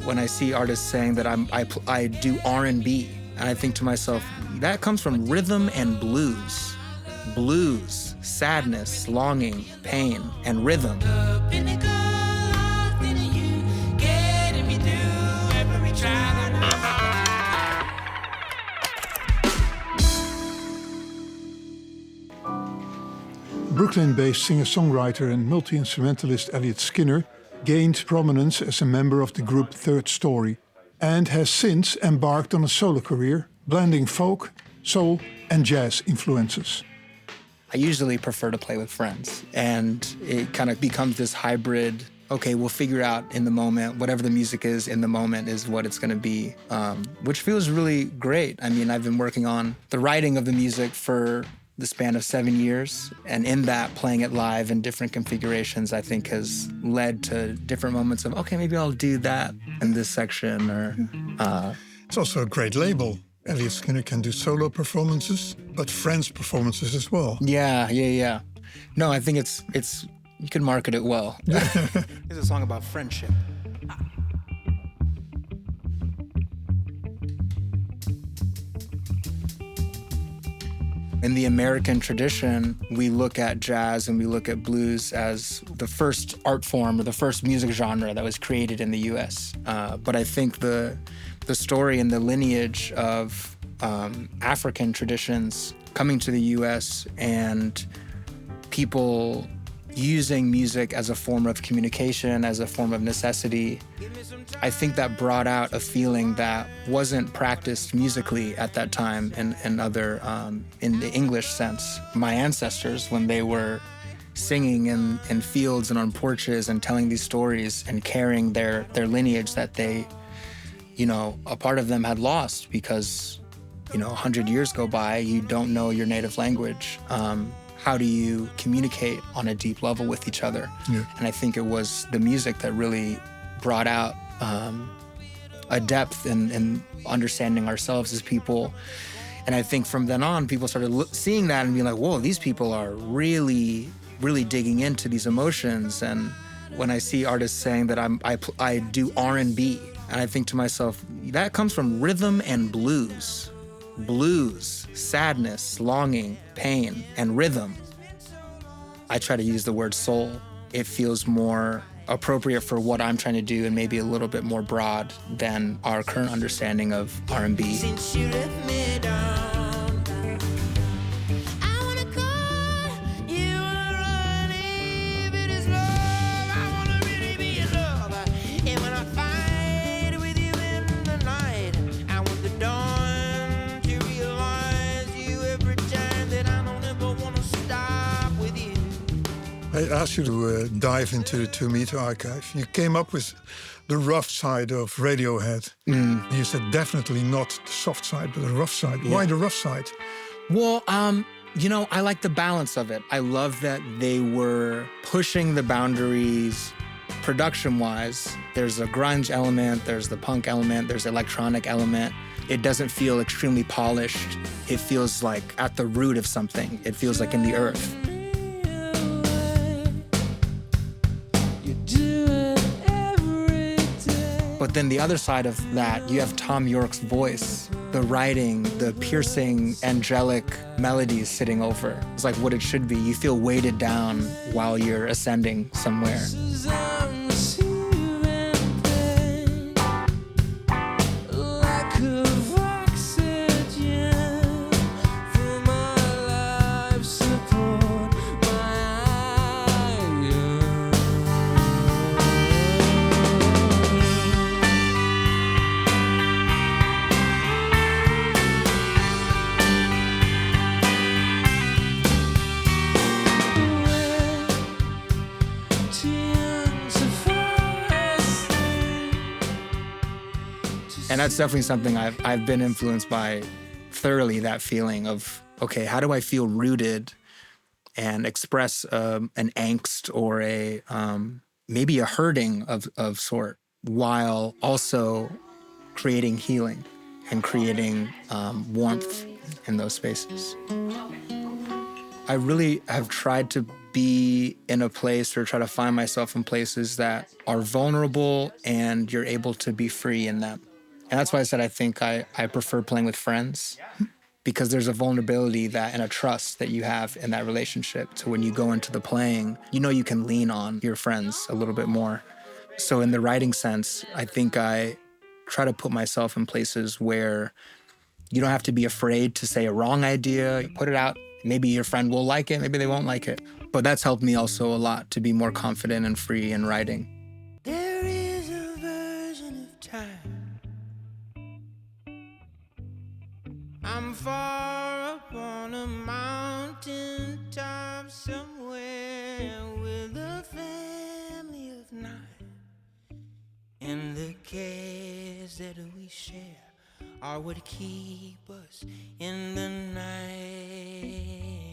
when I see artists saying that I do R&B, and I think to myself, that comes from rhythm and blues. Blues, sadness, longing, pain, and rhythm. Brooklyn-based singer-songwriter and multi-instrumentalist Elliott Skinner gained prominence as a member of the group Third Story and has since embarked on a solo career, blending folk, soul and jazz influences. I usually prefer to play with friends, and it kind of becomes this hybrid, okay, we'll figure out in the moment, whatever the music is in the moment is what it's gonna be, which feels really great. I mean, I've been working on the writing of the music for the span of 7 years, and in that, playing it live in different configurations, I think has led to different moments of, okay, maybe I'll do that in this section, or... It's also a great label. Elliott Skinner can do solo performances, but friends performances as well. Yeah. No, I think it's you can market it well. It's a song about friendship. In the American tradition, we look at jazz and we look at blues as the first art form or the first music genre that was created in the US. But I think the story and the lineage of African traditions coming to the US and people using music as a form of communication, as a form of necessity, I think that brought out a feeling that wasn't practiced musically at that time in other, in the English sense. My ancestors, when they were singing in fields and on porches and telling these stories and carrying their lineage that they, you know, a part of them had lost because, you know, 100 years go by, you don't know your native language. How do you communicate on a deep level with each other? Yeah. And I think it was the music that really brought out a depth in understanding ourselves as people. And I think from then on, people started seeing that and being like, whoa, these people are really, really digging into these emotions. And when I see artists saying that I do R&B, and I think to myself, that comes from rhythm and blues. Blues, sadness, longing, pain, and rhythm. I try to use the word soul. It feels more appropriate for what I'm trying to do and maybe a little bit more broad than our current understanding of R&B. Since you left me down, I wanna call you a if it is love. I wanna really be in love. And when I fight with you in the night, I want the dawn to realize you every time that I don't ever wanna stop with you. I asked you to dive into the 2 Meter archive. You came up with the rough side of Radiohead. You said definitely not the soft side, but the rough side. Yeah. Why the rough side? Well, you know, I like the balance of it. I love that they were pushing the boundaries production-wise. There's a grunge element, there's the punk element, there's the electronic element. It doesn't feel extremely polished. It feels like at the root of something. It feels like in the earth. But then the other side of that, you have Tom York's voice, the writing, the piercing, angelic melodies sitting over. It's like what it should be. You feel weighted down while you're ascending somewhere. And that's definitely something I've been influenced by thoroughly, that feeling of, okay, how do I feel rooted and express an angst or a maybe a hurting of sort, while also creating healing and creating warmth in those spaces. I really have tried to be in a place or try to find myself in places that are vulnerable and you're able to be free in them. And that's why I said I think I prefer playing with friends because there's a vulnerability that and a trust that you have in that relationship. So when you go into the playing, you know you can lean on your friends a little bit more. So in the writing sense, I think I try to put myself in places where you don't have to be afraid to say a wrong idea. You put it out. Maybe your friend will like it, maybe they won't like it. But that's helped me also a lot to be more confident and free in writing. There is a version of time. I'm far up on a mountain top somewhere with a family of 9. And the cares that we share are what keep us in the night.